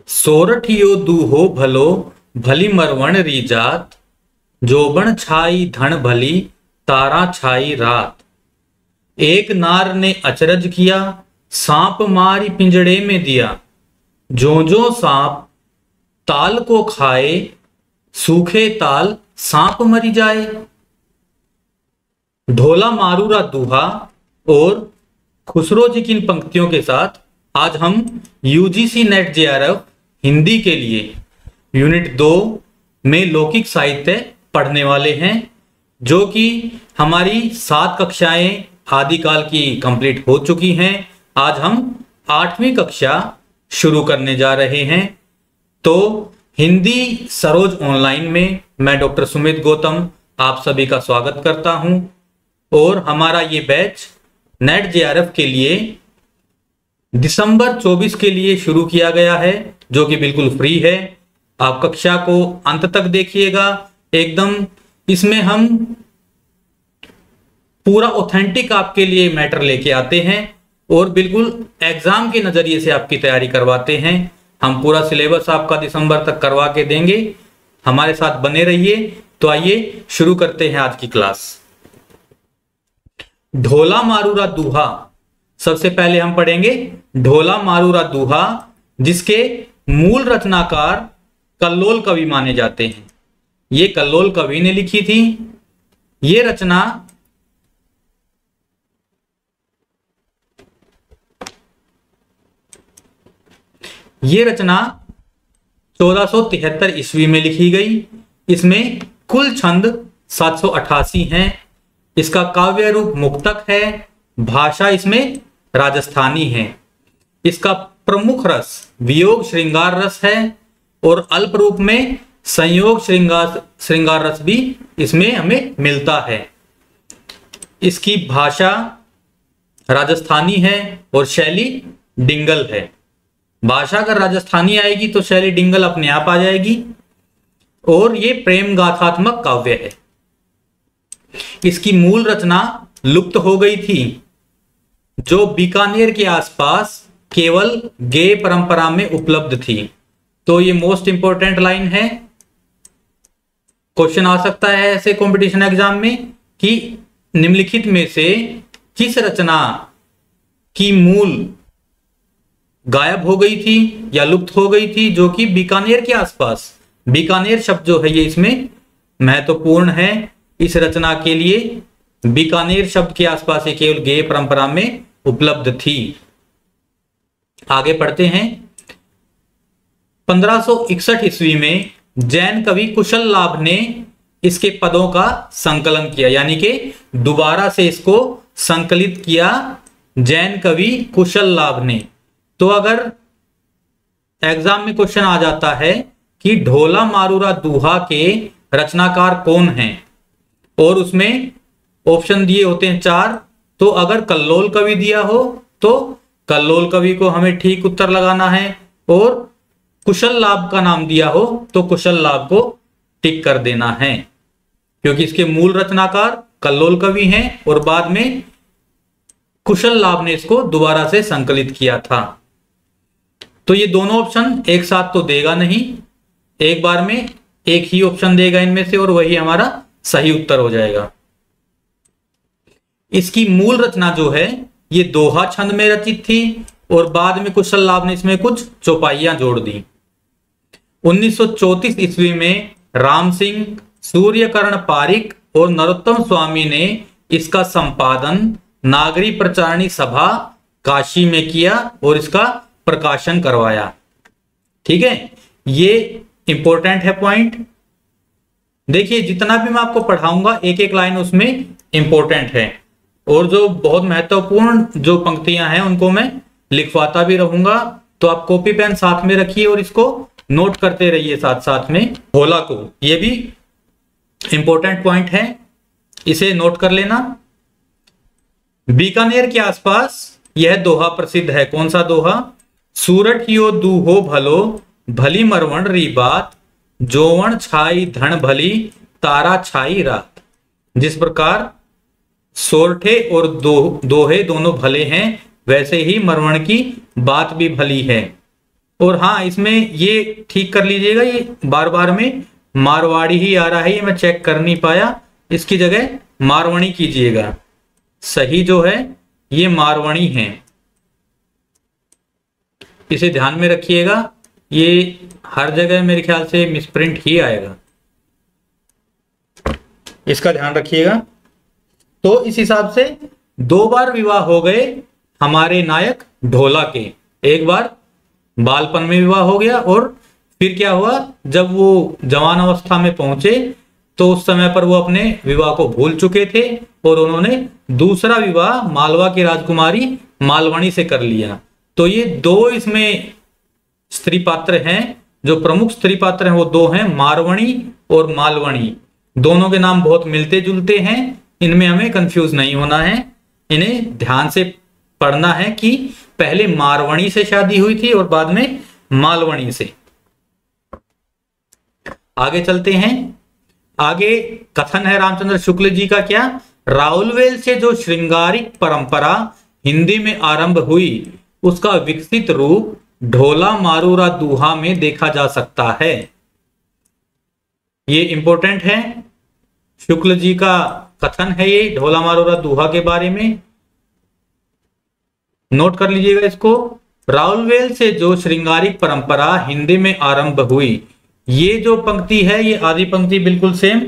सोरठियो दूहो भलो भली मरवण री जात, जोबन छाई धन भली तारा छाई रात। एक नार ने अचरज किया, सांप मारी पिंजड़े में दिया, जो जो सांप ताल को खाए, सूखे ताल सांप मरी जाए। ढोला मारूरा दूहा और खुसरो जी की इन पंक्तियों के साथ आज हम यूजीसी नेट जेआरएफ हिंदी के लिए यूनिट 2 में लौकिक साहित्य पढ़ने वाले हैं, जो कि हमारी 7 कक्षाएं आदिकाल की कंप्लीट हो चुकी हैं। आज हम 8वीं कक्षा शुरू करने जा रहे हैं। तो हिंदी सरोज ऑनलाइन में मैं डॉक्टर सुमित गौतम आप सभी का स्वागत करता हूं और हमारा ये बैच नेट जेआरएफ के लिए दिसंबर 24 के लिए शुरू किया गया है, जो कि बिल्कुल फ्री है। आप कक्षा को अंत तक देखिएगा एकदम। इसमें हम पूरा ऑथेंटिक आपके लिए मैटर लेके आते हैं और बिल्कुल एग्जाम के नजरिए से आपकी तैयारी करवाते हैं। हम पूरा सिलेबस आपका दिसंबर तक करवा के देंगे। हमारे साथ बने रहिए। तो आइए शुरू करते हैं आज की क्लास। ढोला मारूरा दूहा, सबसे पहले हम पढ़ेंगे ढोला मारूरा दूहा, जिसके मूल रचनाकार कल्लोल कवि माने जाते हैं। ये कल्लोल कवि ने लिखी थी। ये रचना ये रचना 1473 ईस्वी में लिखी गई। इसमें कुल छंद 788 हैं। इसका काव्य रूप मुक्तक है। भाषा इसमें राजस्थानी है। इसका प्रमुख रस वियोग श्रृंगार रस है और अल्प रूप में संयोग श्रृंगार रस भी इसमें हमें मिलता है। इसकी भाषा राजस्थानी है और शैली डिंगल है। भाषा अगर राजस्थानी आएगी तो शैली डिंगल अपने आप आ जाएगी। और ये प्रेम गाथात्मक काव्य है। इसकी मूल रचना लुप्त हो गई थी, जो बीकानेर के आसपास केवल गेय परंपरा में उपलब्ध थी। तो ये मोस्ट इंपोर्टेंट लाइन है। क्वेश्चन आ सकता है ऐसे कंपटीशन एग्जाम में कि निम्नलिखित में से किस रचना की मूल गायब हो गई थी या लुप्त हो गई थी, जो कि बीकानेर के आसपास। बीकानेर शब्द जो है ये इसमें महत्वपूर्ण है। इस रचना के लिए बीकानेर शब्द के आसपास ये केवल गेय परंपरा में उपलब्ध थी। आगे पढ़ते हैं। 1561 ईस्वी में जैन कवि कुशल लाभ ने इसके पदों का संकलन किया, यानी कि दोबारा से इसको संकलित किया जैन कवि कुशल लाभ ने। तो अगर एग्जाम में क्वेश्चन आ जाता है कि ढोला मारूरा दूहा के रचनाकार कौन हैं और उसमें ऑप्शन दिए होते हैं 4, तो अगर कल्लोल कवि दिया हो तो कल्लोल कवि को हमें ठीक उत्तर लगाना है, और कुशल लाभ का नाम दिया हो तो कुशल लाभ को टिक कर देना है, क्योंकि इसके मूल रचनाकार कल्लोल कवि हैं और बाद में कुशल लाभ ने इसको दोबारा से संकलित किया था। तो ये दोनों ऑप्शन एक साथ तो देगा नहीं, एक बार में एक ही ऑप्शन देगा इनमें से और वही हमारा सही उत्तर हो जाएगा। इसकी मूल रचना जो है ये दोहा छंद में रचित थी और बाद में कुशल लाभ ने इसमें कुछ चौपाइयां जोड़ दी। 1934 ईस्वी में राम सिंह, सूर्यकर्ण पारिक और नरोत्तम स्वामी ने इसका संपादन नागरी प्रचारणी सभा काशी में किया और इसका प्रकाशन करवाया। ठीक है, ये इंपॉर्टेंट है पॉइंट। देखिए जितना भी मैं आपको पढ़ाऊंगा एक एक लाइन उसमें इंपॉर्टेंट है, और जो बहुत महत्वपूर्ण जो पंक्तियां हैं उनको मैं लिखवाता भी रहूंगा। तो आप कॉपी पेन साथ में रखिए और इसको नोट करते रहिए साथ साथ में। ढोला को, ये भी इंपॉर्टेंट पॉइंट है, इसे नोट कर लेना। बीकानेर के आसपास यह दोहा प्रसिद्ध है। कौन सा दोहा? सूरठियो दूहो भलो भली मरवण री बात, जोवण छाई धन भली तारा छाई रात। जिस प्रकार सोरठे और दोहे दोनों भले हैं, वैसे ही मरवण की बात भी भली है। और हाँ, इसमें ये ठीक कर लीजिएगा, ये बार बार में मारवाड़ी ही आ रहा है, ये मैं चेक कर नहीं पाया, इसकी जगह मारवाड़ी कीजिएगा। सही जो है ये मारवाड़ी है, इसे ध्यान में रखिएगा। ये हर जगह मेरे ख्याल से मिसप्रिंट ही आएगा, इसका ध्यान रखिएगा। तो इस हिसाब से 2 बार विवाह हो गए हमारे नायक ढोला के। एक बार बालपन में विवाह हो गया, और फिर क्या हुआ, जब वो जवान अवस्था में पहुंचे तो उस समय पर वो अपने विवाह को भूल चुके थे और उन्होंने दूसरा विवाह मालवा की राजकुमारी मालवणी से कर लिया। तो ये 2 इसमें स्त्री पात्र हैं, जो प्रमुख स्त्री पात्र हैं वो 2 हैं, मारवणी और मालवणी। दोनों के नाम बहुत मिलते जुलते हैं, इनमें हमें कंफ्यूज नहीं होना है, इन्हें ध्यान से पढ़ना है कि पहले मारवणी से शादी हुई थी और बाद में मालवणी से। आगे चलते हैं। आगे कथन है रामचंद्र शुक्ल जी का, क्या, राउलवेल से जो श्रृंगारिक परंपरा हिंदी में आरंभ हुई उसका विकसित रूप ढोला मारूरा दूहा में देखा जा सकता है। ये इंपॉर्टेंट है, शुक्ल जी का कथन है ये ढोला मारूरा दूहा के बारे में, नोट कर लीजिएगा इसको। राउलवेल से जो श्रृंगारिक परंपरा हिंदी में आरंभ हुई, ये जो पंक्ति है ये आदि पंक्ति बिल्कुल सेम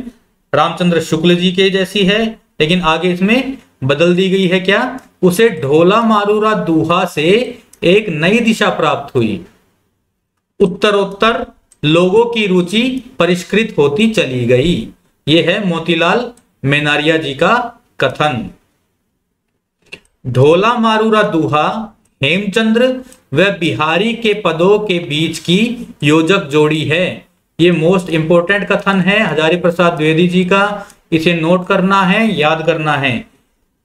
रामचंद्र शुक्ल जी के जैसी है, लेकिन आगे इसमें बदल दी गई है, क्या, उसे ढोला मारूरा दूहा से एक नई दिशा प्राप्त हुई, उत्तरोत्तर लोगों की रुचि परिष्कृत होती चली गई। ये है मोतीलाल मेनारिया जी का कथन। ढोला मारूरा दूहा हेमचंद्र व बिहारी के पदों के बीच की योजक जोड़ी है। ये मोस्ट इंपोर्टेंट कथन है हजारी प्रसाद द्विवेदी जी का, इसे नोट करना है, याद करना है।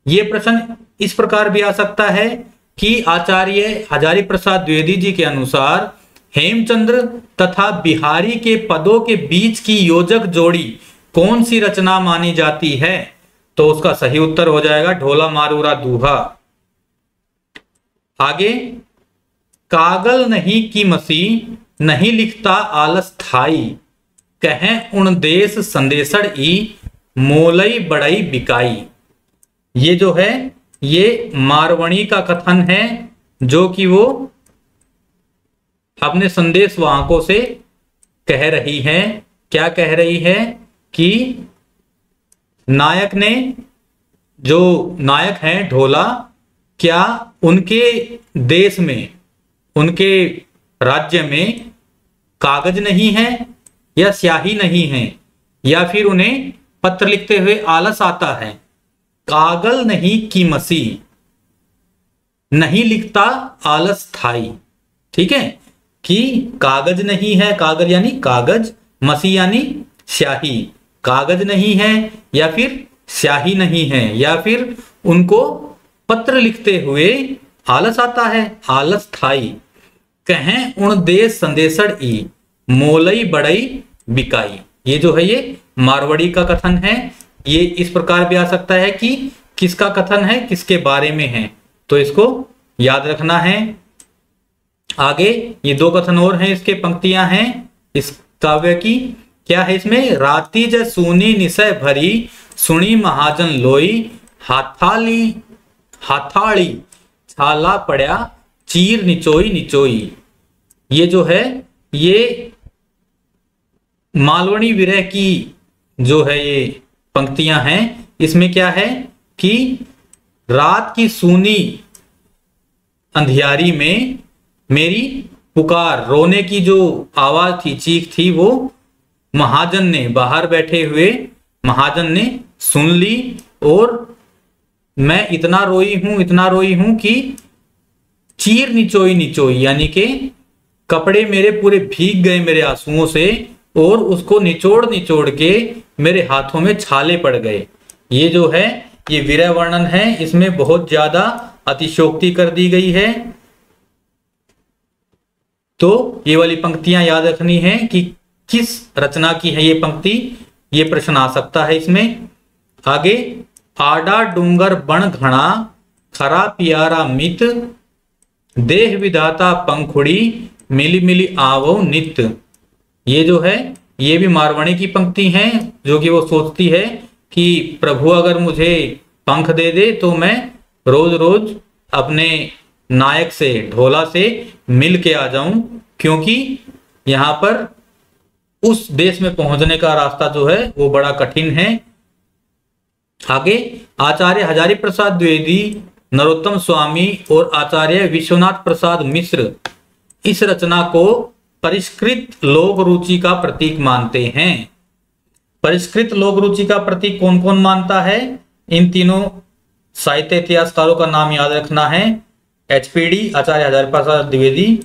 ये प्रश्न इस प्रकार भी आ सकता है कि आचार्य हजारी प्रसाद द्विवेदी जी के अनुसार हेमचंद्र तथा बिहारी के पदों के बीच की योजक जोड़ी कौन सी रचना मानी जाती है, तो उसका सही उत्तर हो जाएगा ढोला मारूरा दूहा। आगे, कागल नहीं की मसी नहीं लिखता आलस थाई, कहें उन देश संदेशड़ ई मोलई बड़ई बिकाई। ये जो है ये मारवणी का कथन है, जो कि वो अपने संदेश वाहकों से कह रही है। क्या कह रही है कि नायक ने, जो नायक हैं ढोला, क्या उनके देश में, उनके राज्य में कागज नहीं है या स्याही नहीं है, या फिर उन्हें पत्र लिखते हुए आलस आता है। कागल नहीं की मसी नहीं लिखता आलस थाई, ठीक है, कि कागज नहीं है, कागज यानी कागज, मसी यानी स्याही, कागज नहीं है या फिर स्याही नहीं है, या फिर उनको पत्र लिखते हुए आलस आता है, आलस थाई, कहें उन देश संदेशड़ ई मोलई बड़ई बिकाई। ये जो है ये मारवाड़ी का कथन है। ये इस प्रकार भी आ सकता है कि किसका कथन है, किसके बारे में है, तो इसको याद रखना है। आगे ये 2 कथन और हैं, इसके पंक्तियां हैं इस काव्य की। क्या है इसमें, राती ज सूनी निशय भरी सुनी महाजन लोई, हाथाड़ी छाला पड़ा चीर निचोई निचोई। ये जो है ये मालवणी विरह की जो है ये पंक्तियां हैं। इसमें क्या है कि रात की सूनी अंधियारी में मेरी पुकार, रोने की जो आवाज थी, चीख थी, वो महाजन ने, बाहर बैठे हुए महाजन ने सुन ली, और मैं इतना रोई हूं कि चीर निचोई निचोई, यानी कि कपड़े मेरे पूरे भीग गए मेरे आंसुओं से, और उसको निचोड़ निचोड़ के मेरे हाथों में छाले पड़ गए। ये जो है ये विरह वर्णन है, इसमें बहुत ज्यादा अतिशोक्ति कर दी गई है। तो ये वाली पंक्तियां याद रखनी है कि किस रचना की है ये पंक्ति, ये प्रश्न आ सकता है इसमें। आगे, आडा डूंगर बण घना खरा पियारा मित, देह विधाता पंखुड़ी मिली मिली आवो नित्य। ये जो है ये भी मारवाणी की पंक्ति है, जो कि वो सोचती है कि प्रभु अगर मुझे पंख दे दे तो मैं रोज रोज अपने नायक से, ढोला से मिल के आ जाऊं, क्योंकि यहां पर उस देश में पहुंचने का रास्ता जो है वो बड़ा कठिन है। आगे आचार्य हजारी प्रसाद द्विवेदी, नरोत्तम स्वामी और आचार्य विश्वनाथ प्रसाद मिश्र इस रचना को परिष्कृत लोक रुचि का प्रतीक मानते हैं। परिष्कृत लोक रुचि का प्रतीक कौन कौन मानता है? इन तीनों साहित्य इतिहासकारों का नाम याद रखना है। एचपीडी आचार्य हजारी प्रसाद द्विवेदी,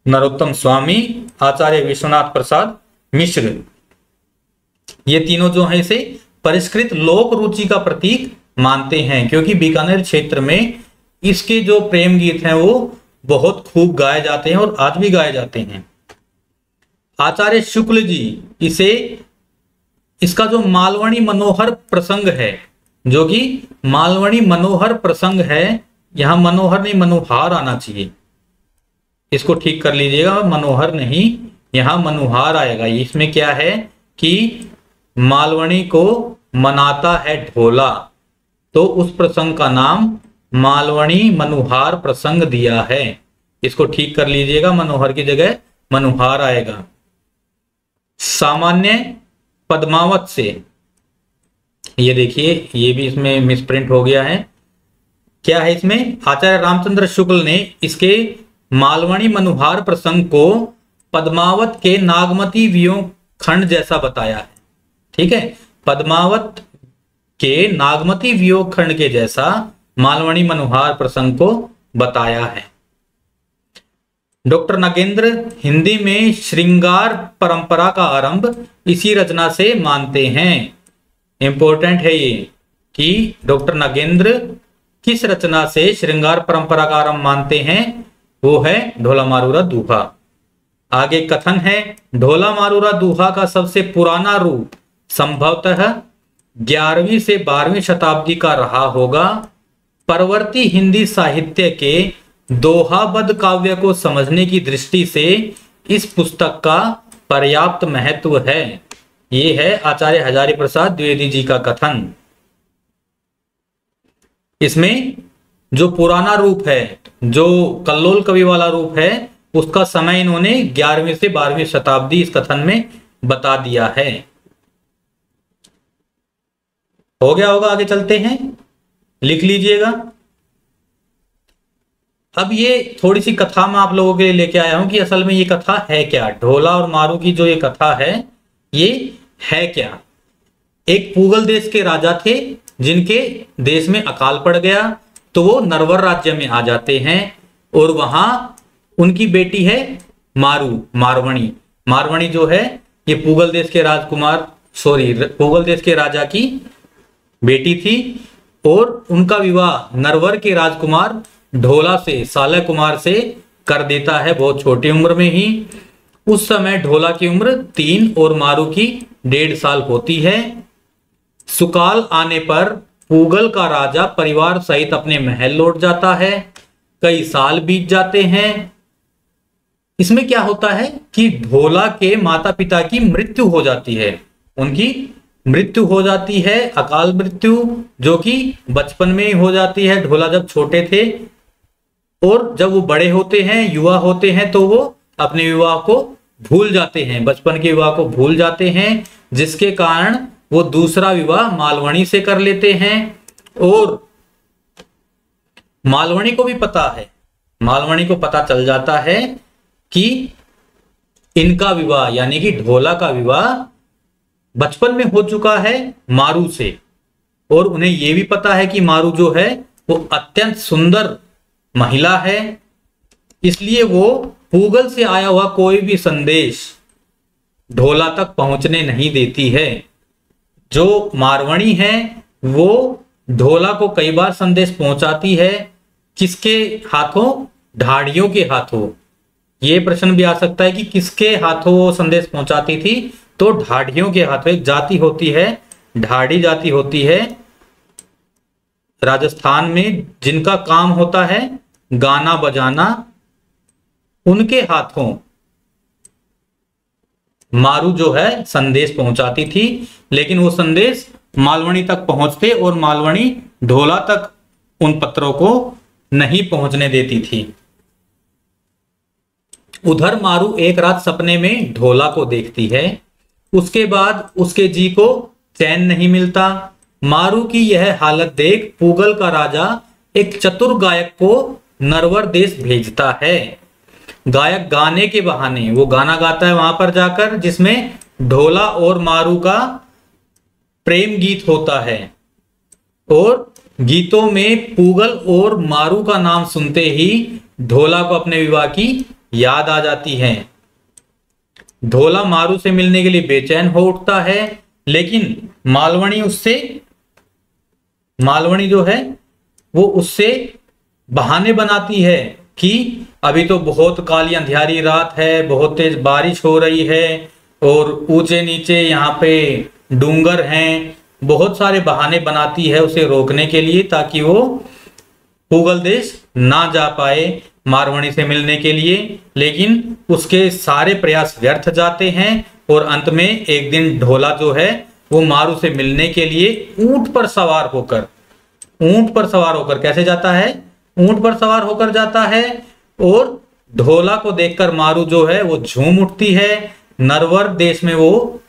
नरोत्तम स्वामी, आचार्य विश्वनाथ प्रसाद मिश्र। ये तीनों जो है इसे परिष्कृत लोक रुचि का प्रतीक मानते हैं, क्योंकि बीकानेर क्षेत्र में इसके जो प्रेम गीत हैं वो बहुत खूब गाए जाते हैं और आज भी गाए जाते हैं। आचार्य शुक्ल जी इसे, इसका जो मालवणी मनोहर प्रसंग है, जो कि मालवणी मनोहर प्रसंग है, यहां मनोहर नहीं मनोहार आना चाहिए, इसको ठीक कर लीजिएगा, मनोहर नहीं यहां मनुहार आएगा। इसमें क्या है कि मालवणी को मनाता है ढोला, तो उस प्रसंग का नाम मालवणी मनुहार प्रसंग दिया है। इसको ठीक कर लीजिएगा, मनोहर की जगह मनुहार आएगा। सामान्य पद्मावत से, ये देखिए ये भी इसमें मिसप्रिंट हो गया है। क्या है इसमें? आचार्य रामचंद्र शुक्ल ने इसके मालवणी मनुहार प्रसंग को पद्मावत के नागमती वियोग खंड जैसा बताया है। ठीक है, पद्मावत के नागमती वियोग खंड के जैसा मालवणी मनुहार प्रसंग को बताया है। डॉक्टर नागेंद्र हिंदी में श्रृंगार परंपरा का आरंभ इसी रचना से मानते हैं। इंपॉर्टेंट है ये कि डॉक्टर नागेंद्र किस रचना से श्रृंगार परंपरा का आरंभ मानते हैं, वो है ढोला मारूरा दूहा। आगे कथन है, ढोला मारूरा दूहा का सबसे पुराना रूप संभवतः 11वीं से 12वीं शताब्दी का रहा होगा। परवर्ती हिंदी साहित्य के दोहाबद्ध काव्य को समझने की दृष्टि से इस पुस्तक का पर्याप्त महत्व है। ये है आचार्य हजारी प्रसाद द्विवेदी जी का कथन। इसमें जो पुराना रूप है, जो कल्लोल कवि वाला रूप है, उसका समय इन्होंने 11वीं से 12वीं शताब्दी इस कथन में बता दिया है। हो गया होगा, आगे चलते हैं, लिख लीजिएगा। अब ये थोड़ी सी कथा मैं आप लोगों के लिए लेके आया हूं कि असल में ये कथा है क्या। ढोला और मारू की जो ये कथा है, ये है क्या। एक पूगल देश के राजा थे, जिनके देश में अकाल पड़ गया, तो वो नरवर राज्य में आ जाते हैं और वहां उनकी बेटी है मारू, मारवणी। मारवणी जो है ये पूगल देश के राजकुमार, पूगल देश के राजा की बेटी थी और उनका विवाह नरवर के राजकुमार ढोला से, सालय कुमार से कर देता है बहुत छोटी उम्र में ही। उस समय ढोला की उम्र 3 और मारू की 1.5 साल होती है। सुकाल आने पर पूगल का राजा परिवार सहित अपने महल लौट जाता है। कई साल बीत जाते हैं। इसमें क्या होता है कि ढोला के माता पिता की मृत्यु हो जाती है, उनकी मृत्यु हो जाती है, अकाल मृत्यु, जो कि बचपन में ही हो जाती है। ढोला जब छोटे थे और जब वो बड़े होते हैं, युवा होते हैं, तो वो अपने विवाह को भूल जाते हैं, बचपन के विवाह को भूल जाते हैं, जिसके कारण वो दूसरा विवाह मालवणी से कर लेते हैं। और मालवणी को भी पता है, मालवणी को पता चल जाता है कि इनका विवाह यानी कि ढोला का विवाह बचपन में हो चुका है मारू से। और उन्हें यह भी पता है कि मारू जो है वो अत्यंत सुंदर महिला है, इसलिए वो पूगल से आया हुआ कोई भी संदेश ढोला तक पहुंचने नहीं देती है। जो मारवणी है वो ढोला को कई बार संदेश पहुंचाती है, किसके हाथों? ढाड़ियों के हाथों। ये प्रश्न भी आ सकता है कि किसके हाथों वो संदेश पहुंचाती थी, तो ढाड़ियों के हाथों। एक जाति होती है, ढाड़ी जाति होती है राजस्थान में, जिनका काम होता है गाना बजाना, उनके हाथों मारू जो है संदेश पहुंचाती थी, लेकिन वो संदेश मालवणी तक पहुंचते और मालवणी ढोला तक उन पत्रों को नहीं पहुंचने देती थी। उधर मारू एक रात सपने में ढोला को देखती है। उसके बाद उसके जी को चैन नहीं मिलता। मारू की यह हालत देख पूगल का राजा एक चतुर गायक को नरवर देश भेजता है। गायक गाने के बहाने, वो गाना गाता है वहां पर जाकर, जिसमें ढोला और मारू का प्रेम गीत होता है, और गीतों में पूगल और मारू का नाम सुनते ही ढोला को अपने विवाह की याद आ जाती है। ढोला मारू से मिलने के लिए बेचैन हो उठता है, लेकिन मालवणी जो है वो उससे बहाने बनाती है कि अभी तो बहुत काली अंधियारी रात है, बहुत तेज बारिश हो रही है और ऊंचे नीचे यहाँ पे डूंगर हैं। बहुत सारे बहाने बनाती है उसे रोकने के लिए, ताकि वो पूगल देश ना जा पाए मारवणी से मिलने के लिए। लेकिन उसके सारे प्रयास व्यर्थ जाते हैं और अंत में एक दिन ढोला जो है वो मारू से मिलने के लिए ऊंट पर सवार होकर कैसे जाता है? ऊंट पर सवार होकर जाता है, और ढोला को देखकर मारू जो है वो झूम उठती है। नरवर देश में वो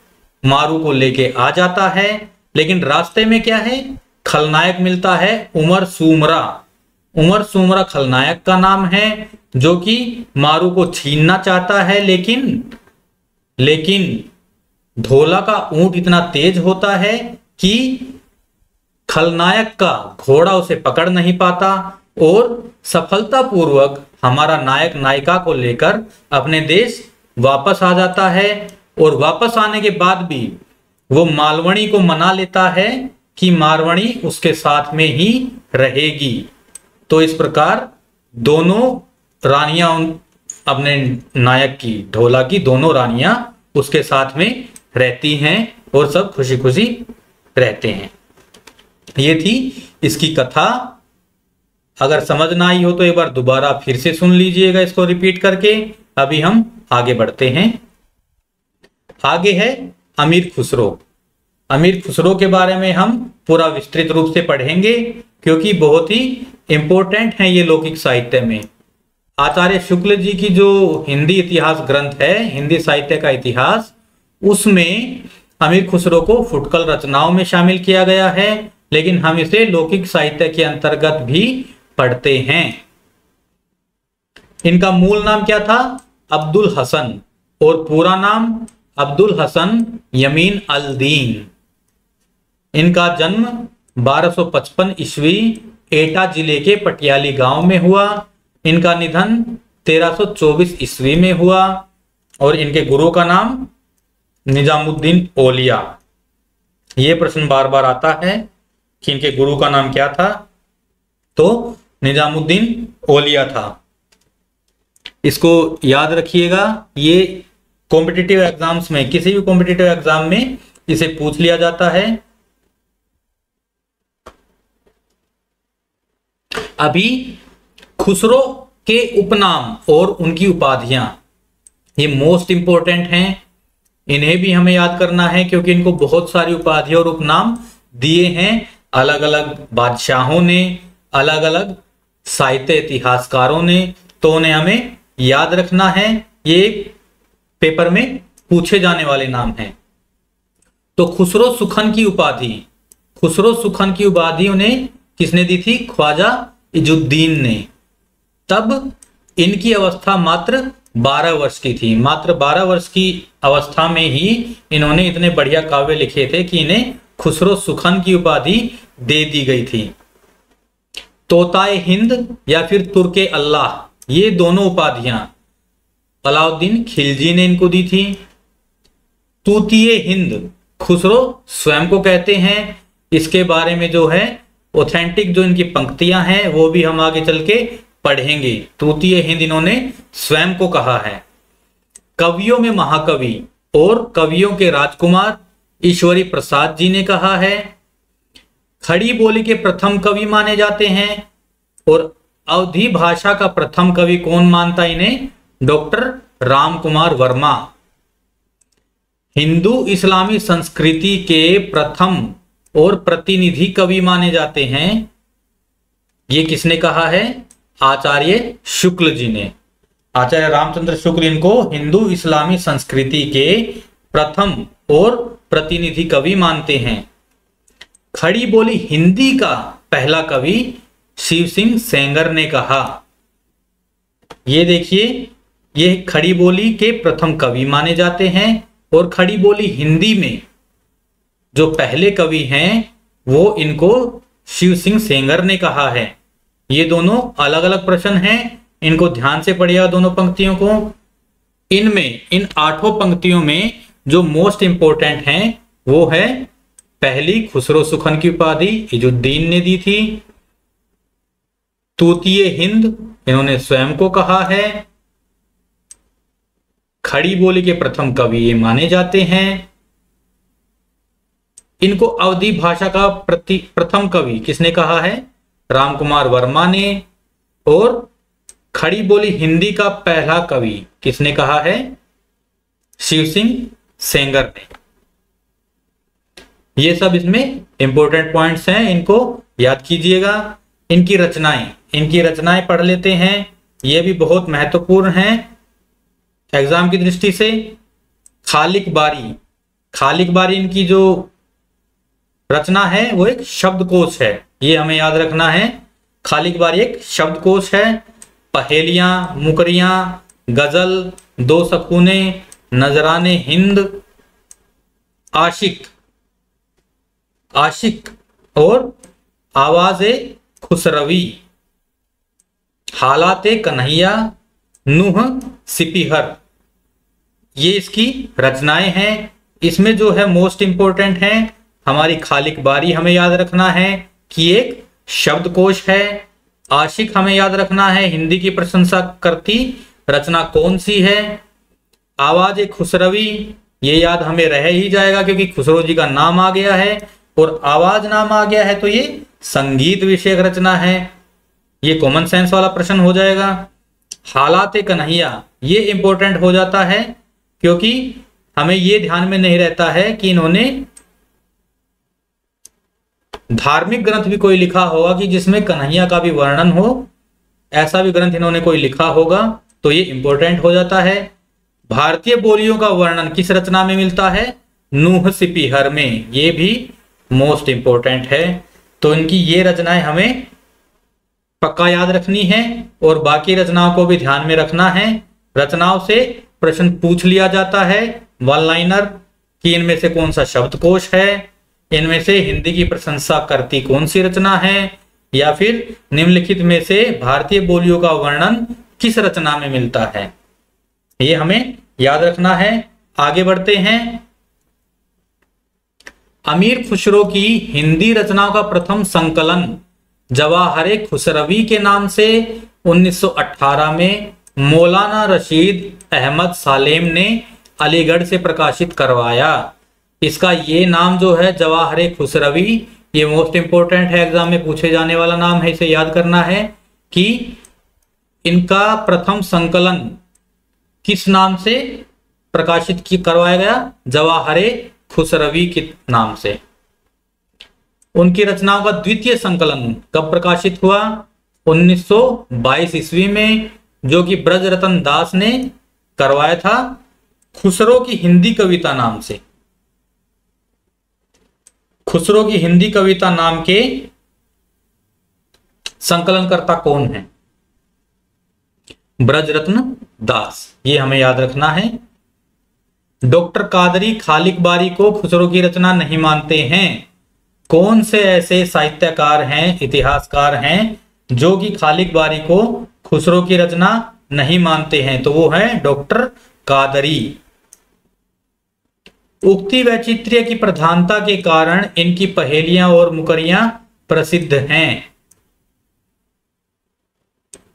मारू को लेके आ जाता है, लेकिन रास्ते में क्या है? खलनायक मिलता है, उमर सूमरा खलनायक का नाम है, जो कि मारू को छीनना चाहता है। लेकिन ढोला का ऊंट इतना तेज होता है कि खलनायक का घोड़ा उसे पकड़ नहीं पाता, और सफलतापूर्वक हमारा नायक नायिका को लेकर अपने देश वापस आ जाता है। और वापस आने के बाद भी वो मालवणी को मना लेता है कि मारवणी उसके साथ में ही रहेगी। तो इस प्रकार दोनों रानियां, अपने नायक की, ढोला की दोनों रानियां उसके साथ में रहती हैं और सब खुशी खुशी रहते हैं। ये थी इसकी कथा। अगर समझ ना आई हो तो एक बार दोबारा फिर से सुन लीजिएगा इसको रिपीट करके। अभी हम आगे बढ़ते हैं। आगे है अमीर खुसरो। अमीर खुसरो के बारे में हम पूरा विस्तृत रूप से पढ़ेंगे, क्योंकि बहुत ही इंपॉर्टेंट है ये लौकिक साहित्य में। आचार्य शुक्ल जी की जो हिंदी इतिहास ग्रंथ है, हिंदी साहित्य का इतिहास, उसमें अमीर खुसरो को फुटकल रचनाओं में शामिल किया गया है, लेकिन हम इसे लौकिक साहित्य के अंतर्गत भी पढ़ते हैं। इनका मूल नाम क्या था? अब्दुल हसन, और पूरा नाम अब्दुल हसन यमीन अल दीन। इनका जन्म 1255 ईस्वी एटा जिले के पटियाली गांव में हुआ। इनका निधन 1324 ईस्वी में हुआ, और इनके गुरु का नाम निजामुद्दीन औलिया। यह प्रश्न बार बार आता है कि इनके गुरु का नाम क्या था, तो निजामुद्दीन औलिया था। इसको याद रखिएगा, ये कॉम्पिटिटिव एग्जाम्स में, किसी भी कॉम्पिटिटिव एग्जाम में इसे पूछ लिया जाता है। अभी खुसरो के उपनाम और उनकी उपाधियां, ये मोस्ट इंपॉर्टेंट हैं। इन्हें भी हमें याद करना है, क्योंकि इनको बहुत सारी उपाधियां और उपनाम दिए हैं अलग अलग बादशाहों ने, अलग अलग साहित्य इतिहासकारों ने, तो उन्हें हमें याद रखना है। ये पेपर में पूछे जाने वाले नाम हैं। तो खुसरो सुखन की उपाधि उन्हें किसने दी थी? ख्वाजा इजुद्दीन ने। तब इनकी अवस्था मात्र 12 वर्ष की थी। मात्र 12 वर्ष की अवस्था में ही इन्होंने इतने बढ़िया काव्य लिखे थे कि इन्हें खुसरो सुखन की उपाधि दे दी गई थी। तोताए हिंद या फिर तुर्के अल्लाह, ये दोनों उपाधियां अलाउद्दीन खिलजी ने इनको दी थी। तूतिए हिंद खुसरो स्वयं को कहते हैं। इसके बारे में जो है ऑथेंटिक जो इनकी पंक्तियां हैं वो भी हम आगे चल के पढ़ेंगे। तूतिए हिंद इन्होंने स्वयं को कहा है। कवियों में महाकवि और कवियों के राजकुमार ईश्वरी प्रसाद जी ने कहा है। खड़ी बोली के प्रथम कवि माने जाते हैं। और अवधी भाषा का प्रथम कवि कौन मानता इन्हें? डॉक्टर राम कुमार वर्मा हिंदू इस्लामी संस्कृति के प्रथम और प्रतिनिधि कवि माने जाते हैं। ये किसने कहा है? आचार्य शुक्ल जी ने। आचार्य रामचंद्र शुक्ल इनको हिंदू इस्लामी संस्कृति के प्रथम और प्रतिनिधि कवि मानते हैं। खड़ी बोली हिंदी का पहला कवि शिव सिंह सेंगर ने कहा। ये देखिए, ये खड़ी बोली के प्रथम कवि माने जाते हैं और खड़ी बोली हिंदी में जो पहले कवि हैं वो इनको शिव सिंह सेंगर ने कहा है। ये दोनों अलग अलग प्रश्न हैं, इनको ध्यान से पढ़िएगा दोनों पंक्तियों को। इनमें इन 8 पंक्तियों में जो मोस्ट इंपोर्टेंट हैं वो है पहली खुसरो सुखन की उपाधि इजुद्दीन ने दी थी। तूतीय हिंद इन्होंने स्वयं को कहा है। खड़ी बोली के प्रथम कवि ये माने जाते हैं। इनको अवधी भाषा का प्रथम कवि किसने कहा है? राम कुमार वर्मा ने। और खड़ी बोली हिंदी का पहला कवि किसने कहा है? शिव सिंह सेंगर ने। ये सब इसमें इंपॉर्टेंट पॉइंट्स हैं, इनको याद कीजिएगा। इनकी रचनाएं पढ़ लेते हैं, ये भी बहुत महत्वपूर्ण हैं एग्जाम की दृष्टि से। खालिक बारी इनकी जो रचना है वो एक शब्दकोश है, ये हमें याद रखना है। खालिक बारी एक शब्दकोश है। पहेलियां, मुकरियां, गजल, दो सकूने, नजराने हिंद, आशिक और आवाज़े खुसरवी, हालाते कन्हैया, नूह सिपिहर, ये इसकी रचनाएं हैं। इसमें जो है मोस्ट इंपोर्टेंट है हमारी खालिक बारी, हमें याद रखना है कि एक शब्दकोश है। आशिक हमें याद रखना है हिंदी की प्रशंसा करती रचना कौन सी है। आवाज़े खुसरवी ये याद हमें रह ही जाएगा क्योंकि खुसरो जी का नाम आ गया है और आवाज नाम आ गया है तो ये संगीत विषयक रचना है, ये कॉमन सेंस वाला प्रश्न हो जाएगा। हालाते कन्हैया ये इंपॉर्टेंट हो जाता है क्योंकि हमें ये ध्यान में नहीं रहता है कि इन्होंने धार्मिक ग्रंथ भी कोई लिखा होगा कि जिसमें कन्हैया का भी वर्णन हो, ऐसा भी ग्रंथ इन्होंने कोई लिखा होगा तो ये इंपॉर्टेंट हो जाता है। भारतीय बोलियों का वर्णन किस रचना में मिलता है? नूह सिपिहर में, ये भी मोस्ट इंपोर्टेंट है। तो इनकी ये रचनाएं हमें पक्का याद रखनी है और बाकी रचनाओं को भी ध्यान में रखना है। रचनाओं से प्रश्न पूछ लिया जाता है वन लाइनर कि इनमें से कौन सा शब्दकोश है, इनमें से हिंदी की प्रशंसा करती कौन सी रचना है, या फिर निम्नलिखित में से भारतीय बोलियों का वर्णन किस रचना में मिलता है, ये हमें याद रखना है। आगे बढ़ते हैं। अमीर खुसरो की हिंदी रचनाओं का प्रथम संकलन जवाहरे खुसरवी के नाम से 1918 में मौलाना रशीद अहमद सालेम ने अलीगढ़ से प्रकाशित करवाया। इसका ये नाम जो है जवाहरे खुसरवी, ये मोस्ट इंपोर्टेंट है, एग्जाम में पूछे जाने वाला नाम है, इसे याद करना है कि इनका प्रथम संकलन किस नाम से प्रकाशित करवाया गया? जवाहरे खुसरवी के नाम से। उनकी रचनाओं का द्वितीय संकलन कब प्रकाशित हुआ? 1922 ईस्वी में, जो कि ब्रजरतन दास ने करवाया था खुसरो की हिंदी कविता नाम से। खुसरो की हिंदी कविता नाम के संकलनकर्ता कौन है? ब्रजरत्न दास, ये हमें याद रखना है। डॉक्टर कादरी खालिक बारी को खुसरो की रचना नहीं मानते हैं। कौन से ऐसे साहित्यकार हैं, इतिहासकार हैं जो कि खालिक बारी को खुसरो की रचना नहीं मानते हैं? तो वो है डॉक्टर कादरी। उक्ति वैचित्र्य की प्रधानता के कारण इनकी पहेलियां और मुकरियां प्रसिद्ध हैं।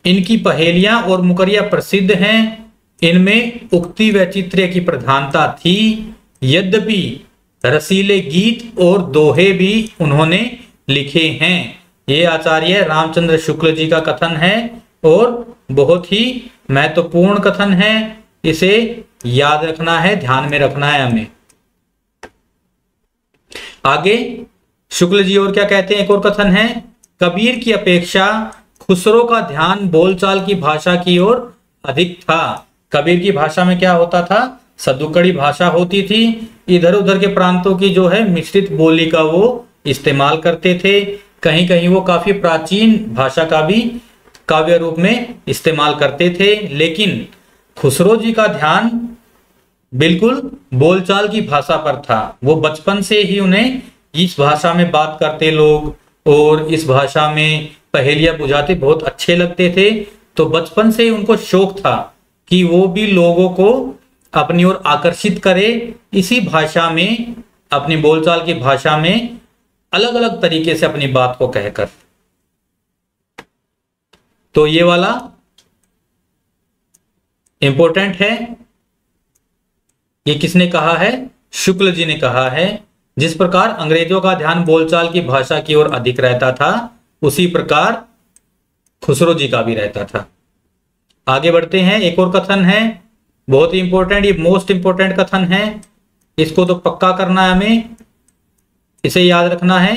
इनकी पहेलियां और मुकरियां प्रसिद्ध हैं। इनमें उक्ति वैचित्र्य की प्रधानता थी, यद्यपि रसीले गीत और दोहे भी उन्होंने लिखे हैं। ये आचार्य रामचंद्र शुक्ल जी का कथन है और बहुत ही महत्वपूर्ण कथन है, इसे याद रखना है, ध्यान में रखना है हमें। आगे शुक्ल जी और क्या कहते हैं, एक और कथन है, कबीर की अपेक्षा खुसरो का ध्यान बोलचाल की भाषा की ओर अधिक था। कबीर की भाषा में क्या होता था, सदुकड़ी भाषा होती थी, इधर उधर के प्रांतों की जो है मिश्रित बोली का वो इस्तेमाल करते थे, कहीं कहीं वो काफी प्राचीन भाषा का भी काव्य रूप में इस्तेमाल करते थे। लेकिन खुसरो जी का ध्यान बिल्कुल बोलचाल की भाषा पर था। वो बचपन से ही उन्हें इस भाषा में बात करते लोग और इस भाषा में पहेलियां बुझाते बहुत अच्छे लगते थे। तो बचपन से ही उनको शौक था कि वो भी लोगों को अपनी ओर आकर्षित करे, इसी भाषा में, अपनी बोलचाल की भाषा में अलग अलग तरीके से अपनी बात को कहकर। तो ये वाला इंपॉर्टेंट है। ये किसने कहा है, शुक्ल जी ने कहा है। जिस प्रकार अंग्रेजों का ध्यान बोलचाल की भाषा की ओर अधिक रहता था, उसी प्रकार खुसरो जी का भी रहता था। आगे बढ़ते हैं, एक और कथन है, बहुत ही इंपॉर्टेंट, ये मोस्ट इंपॉर्टेंट कथन है, इसको तो पक्का करना है हमें, इसे याद रखना है।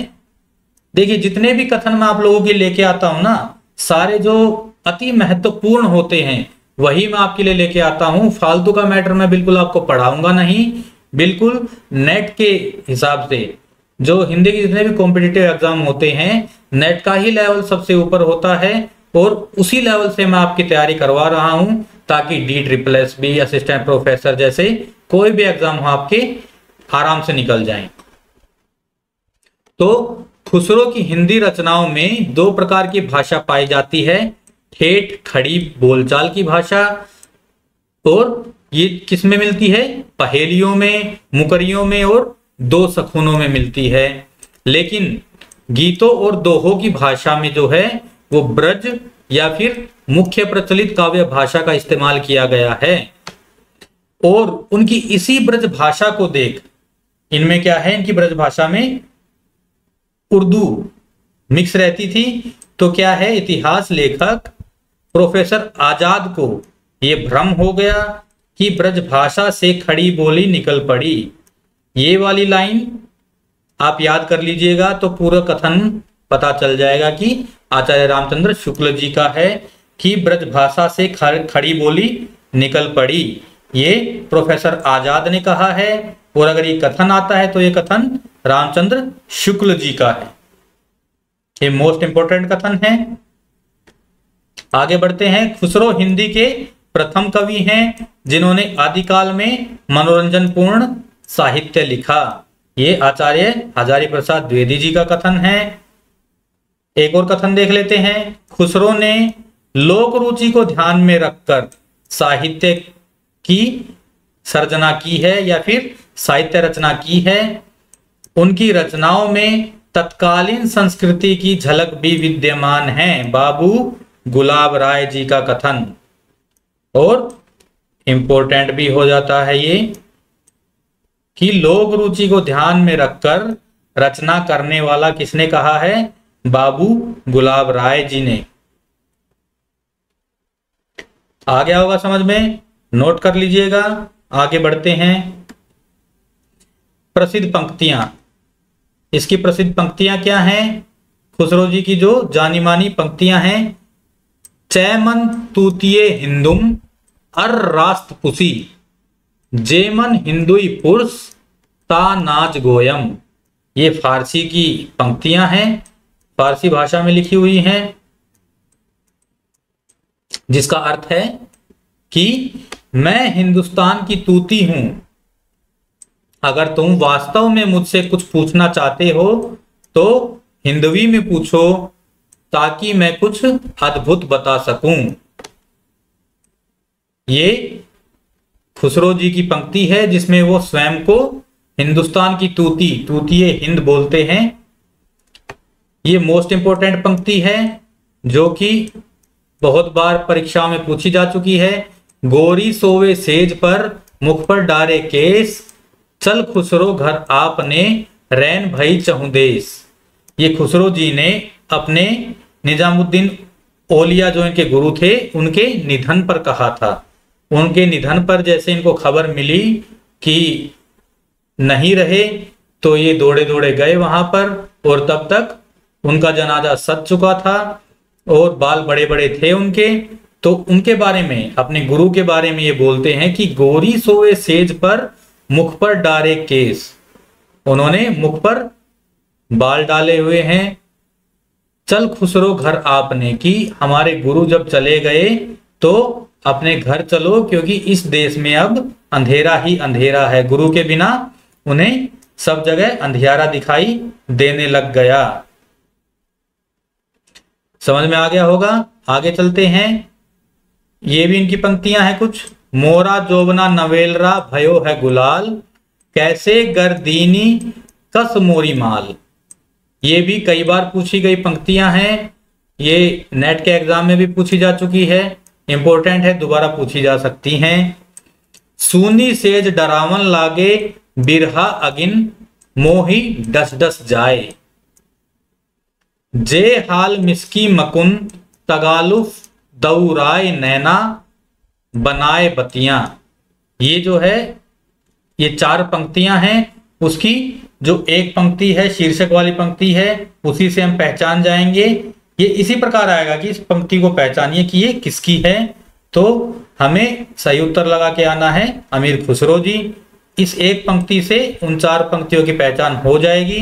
देखिए जितने भी कथन मैं आप लोगों के लेके आता हूं ना, सारे जो अति महत्वपूर्ण होते हैं वही मैं आपके लिए लेके आता हूं। फालतू का मैटर मैं बिल्कुल आपको पढ़ाऊंगा नहीं। बिल्कुल नेट के हिसाब से जो हिंदी के जितने भी कॉम्पिटिटिव एग्जाम होते हैं, नेट का ही लेवल सबसे ऊपर होता है और उसी लेवल से मैं आपकी तैयारी करवा रहा हूं, ताकि DSSS, असिस्टेंट प्रोफेसर जैसे कोई भी एग्जाम हो आपके आराम से निकल जाएं। तो खुसरो की हिंदी रचनाओं में दो प्रकार की भाषा पाई जाती है, ठेठ खड़ी बोलचाल की भाषा, और ये किस में मिलती है, पहेलियों में, मुकरियों में और दो सखुनों में मिलती है। लेकिन गीतों और दोहों की भाषा में जो है वो ब्रज या फिर मुख्य प्रचलित काव्य भाषा का इस्तेमाल किया गया है। और उनकी इसी ब्रज भाषा को देख, इनमें क्या है, इनकी ब्रज भाषा में उर्दू मिक्स रहती थी। तो क्या है, इतिहास लेखक प्रोफेसर आजाद को ये भ्रम हो गया कि ब्रज भाषा से खड़ी बोली निकल पड़ी। ये वाली लाइन आप याद कर लीजिएगा तो पूरा कथन पता चल जाएगा कि आचार्य रामचंद्र शुक्ल जी का है कि ब्रज भाषा से खड़ी बोली निकल पड़ी। ये प्रोफेसर आजाद ने कहा है, और अगर ये कथन आता है तो ये कथन रामचंद्र शुक्ल जी का है। ये मोस्ट इंपोर्टेंट कथन है। आगे बढ़ते हैं, खुसरो हिंदी के प्रथम कवि हैं जिन्होंने आदिकाल में मनोरंजन पूर्ण साहित्य लिखा। ये आचार्य हजारी प्रसाद द्विवेदी जी का कथन है। एक और कथन देख लेते हैं, खुसरो ने लोक रुचि को ध्यान में रखकर साहित्य की सर्जना की है या फिर साहित्य रचना की है। उनकी रचनाओं में तत्कालीन संस्कृति की झलक भी विद्यमान है। बाबू गुलाब राय जी का कथन, और इंपॉर्टेंट भी हो जाता है ये कि लोक रुचि को ध्यान में रखकर रचना करने वाला किसने कहा है, बाबू गुलाब राय जी ने। आ गया होगा समझ में, नोट कर लीजिएगा। आगे बढ़ते हैं, प्रसिद्ध पंक्तियां। इसकी प्रसिद्ध पंक्तियां क्या हैं, खुसरो जी की जो जानी मानी पंक्तियां हैं, चैमन तूतिये हिंदुम अर रास्त पुसी, जेमन हिंदुई पुरुष ता नाच गोयम। ये फारसी की पंक्तियां हैं, फारसी भाषा में लिखी हुई हैं, जिसका अर्थ है कि मैं हिंदुस्तान की तूती हूं, अगर तुम वास्तव में मुझसे कुछ पूछना चाहते हो तो हिंदवी में पूछो, ताकि मैं कुछ अद्भुत बता सकूं। ये खुसरो जी की पंक्ति है जिसमें वो स्वयं को हिंदुस्तान की तूती, तूतिये हिंद बोलते हैं। ये मोस्ट इंपोर्टेंट पंक्ति है जो कि बहुत बार परीक्षाओं में पूछी जा चुकी है। गोरी सोवे सेज पर मुख पर डारे केस, चल खुसरो घर आपने रैन भई चहुदेस। ये खुसरो जी ने अपने निजामुद्दीन ओलिया जो इनके गुरु थे उनके निधन पर कहा था। उनके निधन पर जैसे इनको खबर मिली कि नहीं रहे तो ये दौड़े दौड़े गए वहां पर, और तब तक उनका जनाजा सज चुका था और बाल बड़े बड़े थे उनके। तो उनके बारे में, अपने गुरु के बारे में ये बोलते हैं कि गोरी सोए सेज पर मुख पर डारे केस, उन्होंने मुख पर बाल डाले हुए हैं। चल खुसरो घर आपने, कि हमारे गुरु जब चले गए तो अपने घर चलो, क्योंकि इस देश में अब अंधेरा ही अंधेरा है। गुरु के बिना उन्हें सब जगह अंधियारा दिखाई देने लग गया। समझ में आ गया होगा। आगे चलते हैं। ये भी इनकी पंक्तियां हैं कुछ। मोरा जोबना नवेलरा भयो है गुलाल, कैसे गर्दीनी कस मोरी माल। ये भी कई बार पूछी गई पंक्तियां हैं। ये नेट के एग्जाम में भी पूछी जा चुकी है, इंपॉर्टेंट है, दोबारा पूछी जा सकती हैं। सूनी सेज डरावन लागे बिरहा अगिन, मोही डस डस जाए, जे हाल मिस्की मकुन तगालुफ दौराय नैना बनाए बतियां। ये जो है ये 4 पंक्तियां हैं। उसकी जो एक पंक्ति है शीर्षक वाली पंक्ति है, उसी से हम पहचान जाएंगे। ये इसी प्रकार आएगा कि इस पंक्ति को पहचानिए कि ये किसकी है। तो हमें सही उत्तर लगा के आना है अमीर खुसरो जी। इस एक पंक्ति से उन 4 पंक्तियों की पहचान हो जाएगी।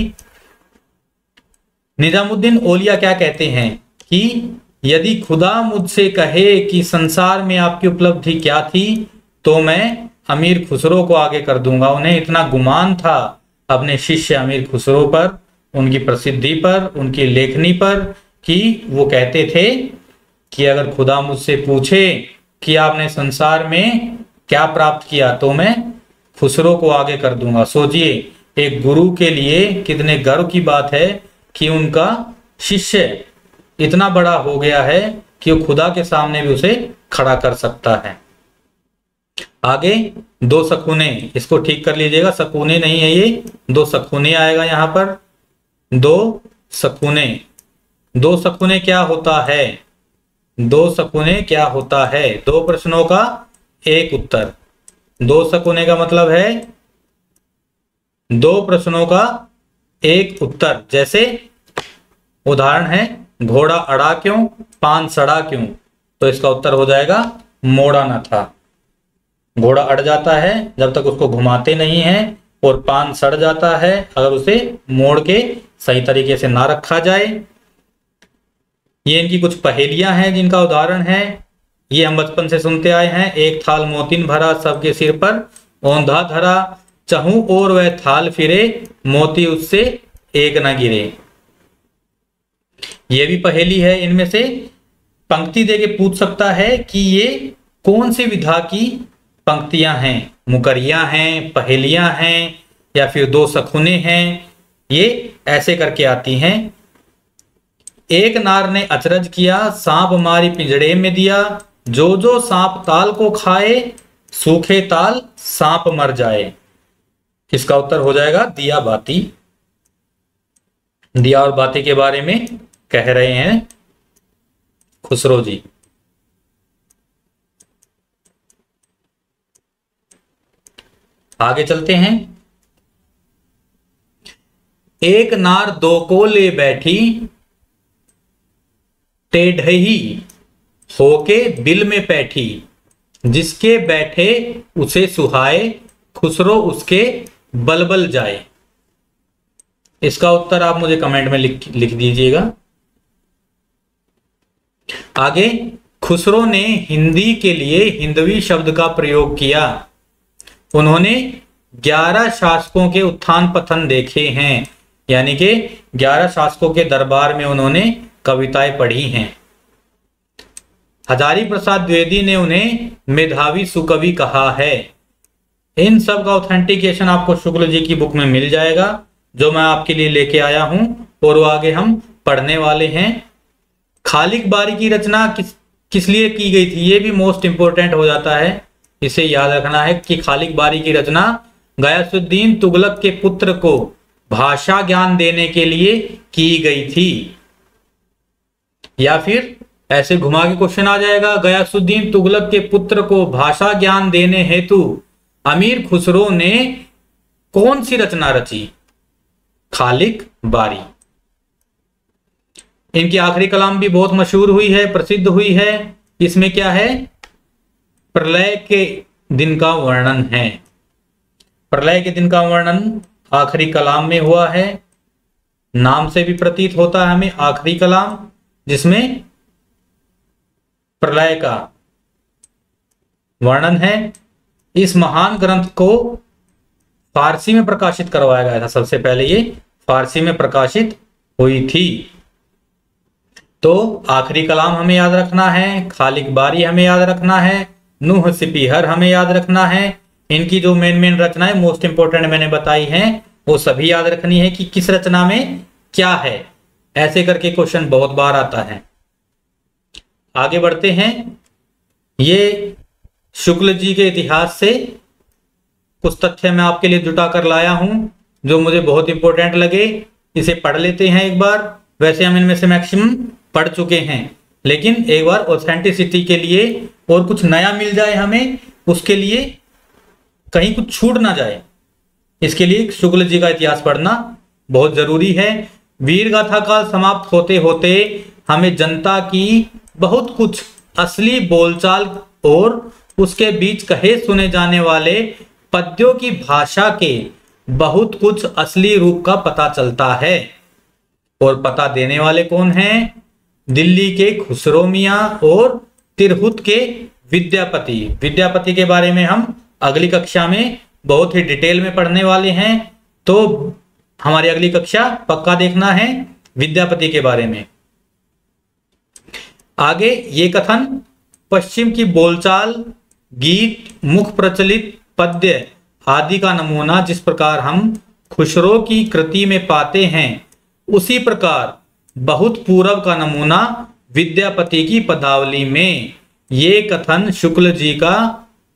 निजामुद्दीन औलिया क्या कहते हैं कि यदि खुदा मुझसे कहे कि संसार में आपकी उपलब्धि क्या थी, तो मैं अमीर खुसरो को आगे कर दूंगा। उन्हें इतना गुमान था अपने शिष्य अमीर खुसरो पर, उनकी प्रसिद्धि पर, उनकी लेखनी पर, कि वो कहते थे कि अगर खुदा मुझसे पूछे कि आपने संसार में क्या प्राप्त किया, तो मैं खुसरो को आगे कर दूंगा। सोचिए एक गुरु के लिए कितने गर्व की बात है कि उनका शिष्य इतना बड़ा हो गया है कि वो खुदा के सामने भी उसे खड़ा कर सकता है। आगे 2 सकुने, इसको ठीक कर लीजिएगा, सकुने नहीं है ये, 2 सकुने आएगा यहां पर। 2 सकुने, 2 सकुने क्या होता है? 2 सकुने क्या होता है? 2 प्रश्नों का एक उत्तर। 2 सकुने का मतलब है 2 प्रश्नों का एक उत्तर। जैसे उदाहरण है घोड़ा अड़ा क्यों, पान सड़ा क्यों, तो इसका उत्तर हो जाएगा मोड़ा न था। घोड़ा अड़ जाता है जब तक उसको घुमाते नहीं हैं, और पान सड़ जाता है अगर उसे मोड़ के सही तरीके से ना रखा जाए। ये इनकी कुछ पहेलियां हैं जिनका उदाहरण है। ये हम बचपन से सुनते आए हैं। एक थाल मोतिन भरा, सबके सिर पर औंधा धरा, चहूं और वह थाल फिरे, मोती उससे एक न गिरे। ये भी पहेली है। इनमें से पंक्ति देके पूछ सकता है कि ये कौन सी विधा की पंक्तियां हैं, मुकरियां हैं, पहेलियां हैं, या फिर 2 सखुने हैं। ये ऐसे करके आती हैं। एक नार ने अचरज किया, सांप मारी पिंजड़े में दिया, जो जो सांप ताल को खाए, सूखे ताल सांप मर जाए। इसका उत्तर हो जाएगा दिया बाती। दिया और बाती के बारे में कह रहे हैं खुसरो जी। आगे चलते हैं। एक नार 2 को ले बैठी, टेढ़ही होके बिल में बैठी, जिसके बैठे उसे सुहाए, खुसरो उसके बलबल जाए। इसका उत्तर आप मुझे कमेंट में लिख दीजिएगा। आगे खुसरो ने हिंदी के लिए हिंदवी शब्द का प्रयोग किया। उन्होंने 11 शासकों के उत्थान पतन देखे हैं, यानी कि 11 शासकों के दरबार में उन्होंने कविताएं पढ़ी हैं। हजारी प्रसाद द्विवेदी ने उन्हें मेधावी सुकवि कहा है। इन सब का ऑथेंटिकेशन आपको शुक्ल जी की बुक में मिल जाएगा, जो मैं आपके लिए लेके आया हूं, और वो आगे हम पढ़ने वाले हैं। खालिक बारी की रचना किस लिए की गई थी, ये भी मोस्ट इंपोर्टेंट हो जाता है। इसे याद रखना है कि खालिक बारी की रचना गयासुद्दीन तुगलक के पुत्र को भाषा ज्ञान देने के लिए की गई थी, या फिर ऐसे घुमा के क्वेश्चन आ जाएगा। गयासुद्दीन तुगलक के पुत्र को भाषा ज्ञान देने हेतु अमीर खुसरो ने कौन सी रचना रची? खालिक बारी। इनकी आखिरी कलाम भी बहुत मशहूर हुई है, प्रसिद्ध हुई है। इसमें क्या है? प्रलय के दिन का वर्णन है। प्रलय के दिन का वर्णन आखिरी कलाम में हुआ है। नाम से भी प्रतीत होता है हमें आखिरी कलाम, जिसमें प्रलय का वर्णन है। इस महान ग्रंथ को फारसी में प्रकाशित करवाया गया था। सबसे पहले ये फारसी में प्रकाशित हुई थी। तो आखिरी कलाम हमें याद रखना है, खालिक बारी हमें याद रखना है, नूह सिपीहर हमें याद रखना है। इनकी जो मेन रचनाएं मोस्ट इंपोर्टेंट मैंने बताई हैं वो सभी याद रखनी है कि किस रचना में क्या है। ऐसे करके क्वेश्चन बहुत बार आता है। आगे बढ़ते हैं। ये शुक्ल जी के इतिहास से कुछ तथ्य मैं आपके लिए जुटा कर लाया हूं जो मुझे बहुत इंपॉर्टेंट लगे। इसे पढ़ लेते हैं एक बार। वैसे हम इनमें से मैक्सिमम पढ़ चुके हैं, लेकिन एक बार ऑथेंटिसिटी के लिए और कुछ नया मिल जाए हमें, उसके लिए कहीं कुछ छूट ना जाए, इसके लिए शुक्ल जी का इतिहास पढ़ना बहुत जरूरी है। वीर गाथा काल समाप्त होते होते हमें जनता की बहुत कुछ असली बोलचाल और उसके बीच कहे सुने जाने वाले पद्यों की भाषा के बहुत कुछ असली रूप का पता चलता है। और पता देने वाले कौन हैं? दिल्ली के खुसरो मियां और तिरहुत के विद्यापति। विद्यापति के बारे में हम अगली कक्षा में बहुत ही डिटेल में पढ़ने वाले हैं, तो हमारी अगली कक्षा पक्का देखना है विद्यापति के बारे में। आगे ये कथन पश्चिम की बोलचाल, गीत, मुख प्रचलित पद्य आदि का नमूना जिस प्रकार हम खुसरो की कृति में पाते हैं, उसी प्रकार बहुत पूर्व का नमूना विद्यापति की पदावली में। ये कथन शुक्ल जी का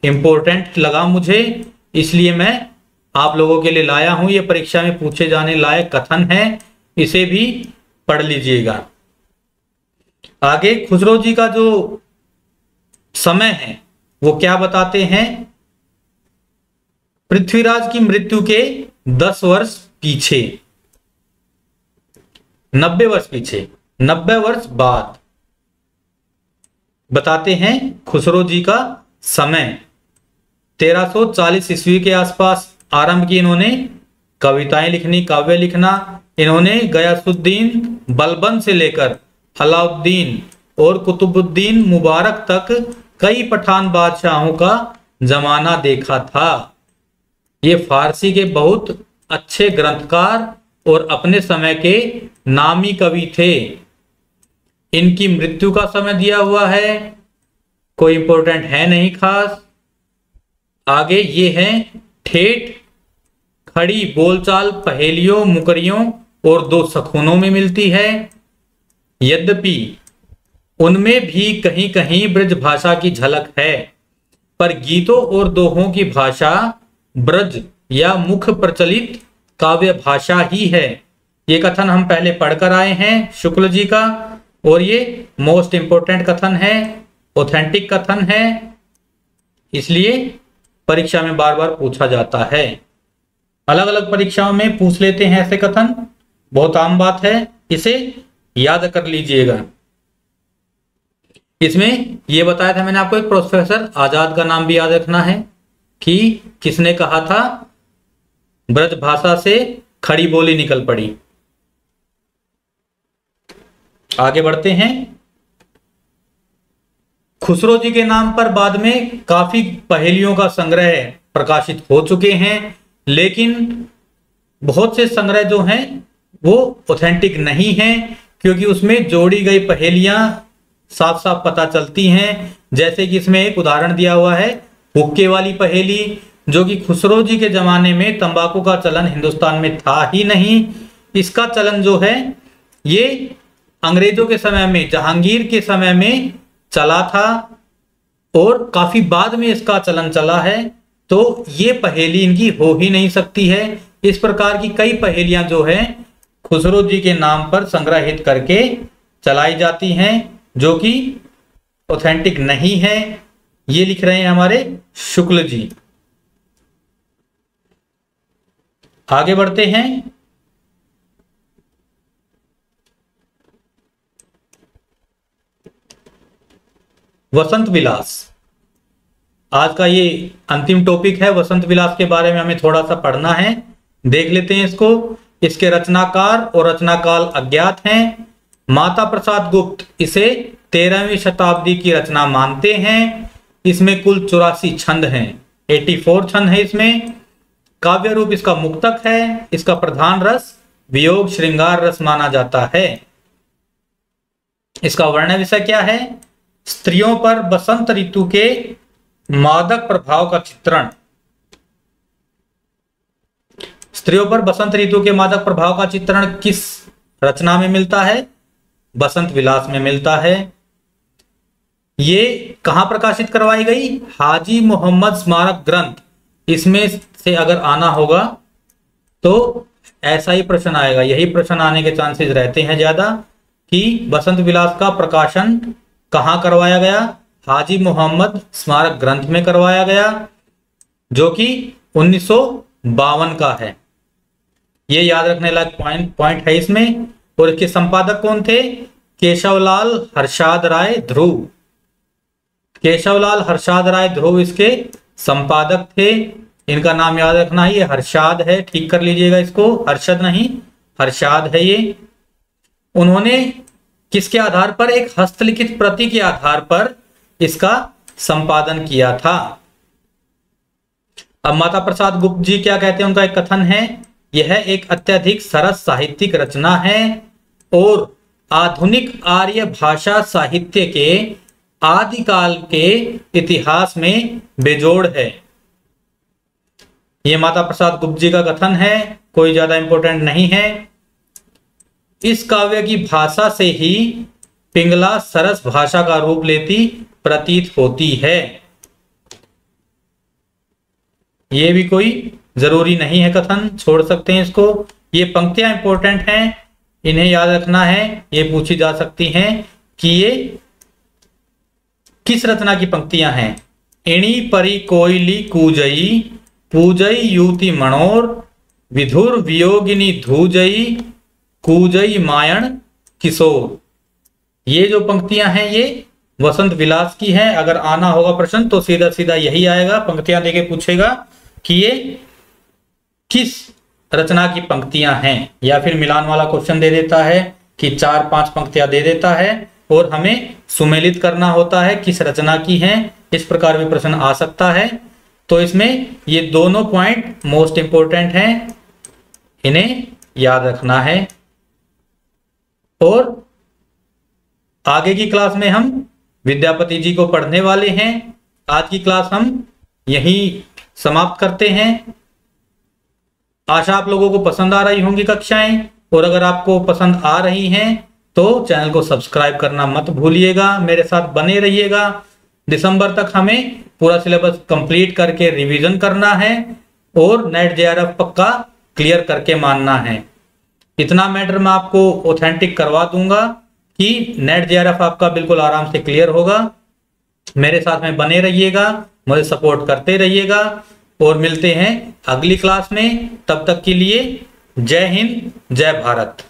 इंपॉर्टेंट लगा मुझे, इसलिए मैं आप लोगों के लिए लाया हूं। ये परीक्षा में पूछे जाने लायक कथन है, इसे भी पढ़ लीजिएगा। आगे खुसरो जी का जो समय है वो क्या बताते हैं? पृथ्वीराज की मृत्यु के 10 वर्ष पीछे, 90 वर्ष पीछे, 90 वर्ष बाद बताते हैं खुसरो जी का समय। 1340 ईस्वी के आसपास आरंभ की इन्होंने कविताएं लिखनी, काव्य लिखना। इन्होंने गयासुद्दीन बलबन से लेकर अलाउद्दीन और कुतुबुद्दीन मुबारक तक कई पठान बादशाहों का जमाना देखा था। ये फारसी के बहुत अच्छे ग्रंथकार और अपने समय के नामी कवि थे। इनकी मृत्यु का समय दिया हुआ है, कोई इंपॉर्टेंट है नहीं खास। आगे ये है ठेठ खड़ी बोलचाल पहेलियों, मुकरियों और दो सखूनों में मिलती है। यद्यपि उनमें भी कहीं कहीं ब्रज भाषा की झलक है, पर गीतों और दोहों की भाषा ब्रज या मुख प्रचलित काव्य भाषा ही है। ये कथन हम पहले पढ़कर आए हैं शुक्ल जी का, और ये मोस्ट इंपोर्टेंट कथन है, ऑथेंटिक कथन है, इसलिए परीक्षा में बार बार पूछा जाता है। अलग अलग परीक्षाओं में पूछ लेते हैं ऐसे कथन, बहुत आम बात है, इसे याद कर लीजिएगा। इसमें यह बताया था मैंने आपको, एक प्रोफेसर आजाद का नाम भी याद रखना है कि किसने कहा था ब्रज भाषा से खड़ी बोली निकल पड़ी। आगे बढ़ते हैं। खुसरो जी के नाम पर बाद में काफी पहेलियों का संग्रह प्रकाशित हो चुके हैं, लेकिन बहुत से संग्रह जो हैं वो ऑथेंटिक नहीं हैं, क्योंकि उसमें जोड़ी गई पहेलियां साफ साफ पता चलती हैं। जैसे कि इसमें एक उदाहरण दिया हुआ है हुक्के वाली पहेली, जो कि खुसरो जी के जमाने में तंबाकू का चलन हिंदुस्तान में था ही नहीं। इसका चलन जो है ये अंग्रेजों के समय में, जहांगीर के समय में चला था और काफी बाद में इसका चलन चला है, तो ये पहेली इनकी हो ही नहीं सकती है। इस प्रकार की कई पहेलियां जो है खुसरो जी के नाम पर संग्रहित करके चलाई जाती हैं, जो कि ऑथेंटिक नहीं है। ये लिख रहे हैं हमारे शुक्ल जी। आगे बढ़ते हैं। वसंत विलास, आज का ये अंतिम टॉपिक है। वसंत विलास के बारे में हमें थोड़ा सा पढ़ना है, देख लेते हैं इसको। इसके रचनाकार और रचनाकाल अज्ञात हैं। माता प्रसाद गुप्त इसे 13वीं शताब्दी की रचना मानते हैं। इसमें कुल 84 छंद हैं, 84 छंद है इसमें। काव्य रूप इसका मुक्तक है। इसका प्रधान रस वियोग श्रृंगार रस माना जाता है। इसका वर्ण विषय क्या है? स्त्रियों पर बसंत ऋतु के मादक प्रभाव का चित्रण। स्त्रियों पर बसंत ऋतु के मादक प्रभाव का चित्रण किस रचना में मिलता है? बसंत विलास में मिलता है। ये कहां प्रकाशित करवाई गई? हाजी मोहम्मद स्मारक ग्रंथ। इसमें से अगर आना होगा तो ऐसा ही प्रश्न आएगा, यही प्रश्न आने के चांसेस रहते हैं ज्यादा, कि बसंत विलास का प्रकाशन कहां करवाया गया? हाजी मोहम्मद स्मारक ग्रंथ में करवाया गया, जो कि 1952 का है। ये याद रखने लायक पॉइंट है इसमें। और इसके संपादक कौन थे? केशवलाल हर्षाद राय ध्रुव। केशवलाल हर्षाद राय ध्रुव इसके संपादक थे। इनका नाम याद रखना है, ये हर्षाद है, ठीक कर लीजिएगा इसको, हर्षद नहीं, हर्षाद है ये। उन्होंने किसके आधार पर? एक हस्तलिखित प्रति के आधार पर इसका संपादन किया था। अब माता प्रसाद गुप्त जी क्या कहते हैं? उनका एक कथन है, यह एक अत्यधिक सरस साहित्यिक रचना है और आधुनिक आर्य भाषा साहित्य के आदिकाल के इतिहास में बेजोड़ है। यह माता प्रसाद गुप्त जी का कथन है, कोई ज्यादा इंपॉर्टेंट नहीं है। इस काव्य की भाषा से ही पिंगला सरस भाषा का रूप लेती प्रतीत होती है। यह भी कोई जरूरी नहीं है कथन, छोड़ सकते हैं इसको। ये पंक्तियां इंपॉर्टेंट हैं, इन्हें याद रखना है। ये पूछी जा सकती हैं कि ये किस रचना की पंक्तियां हैं। इणी परी कोयली कूजई, पूजई युति मनोर, विधुर वियोगिनी धूजई, कूजई मायण किशोर। ये जो पंक्तियां हैं ये वसंत विलास की हैं। अगर आना होगा प्रश्न तो सीधा सीधा यही आएगा, पंक्तियां देके पूछेगा कि ये किस रचना की पंक्तियां हैं, या फिर मिलान वाला क्वेश्चन दे देता है कि 4-5 पंक्तियां दे देता है और हमें सुमेलित करना होता है किस रचना की हैं। इस प्रकार भी प्रश्न आ सकता है। तो इसमें ये दोनों पॉइंट मोस्ट इंपोर्टेंट हैं, इन्हें याद रखना है। और आगे की क्लास में हम विद्यापति जी को पढ़ने वाले हैं। आज की क्लास हम यहीं समाप्त करते हैं। आशा आप लोगों को पसंद आ रही होंगी कक्षाएं, और अगर आपको पसंद आ रही हैं तो चैनल को सब्सक्राइब करना मत भूलिएगा, मेरे साथ बने रहिएगा। दिसंबर तक हमें पूरा सिलेबस कंप्लीट करके रिवीजन करना है और नेट जेआरएफ पक्का क्लियर करके मानना है। इतना मैटर मैं आपको ऑथेंटिक करवा दूंगा कि नेट जेआरएफ आपका बिल्कुल आराम से क्लियर होगा। मेरे साथ में बने रहिएगा, मुझे सपोर्ट करते रहिएगा, और मिलते हैं अगली क्लास में। तब तक के लिए जय हिंद, जय भारत।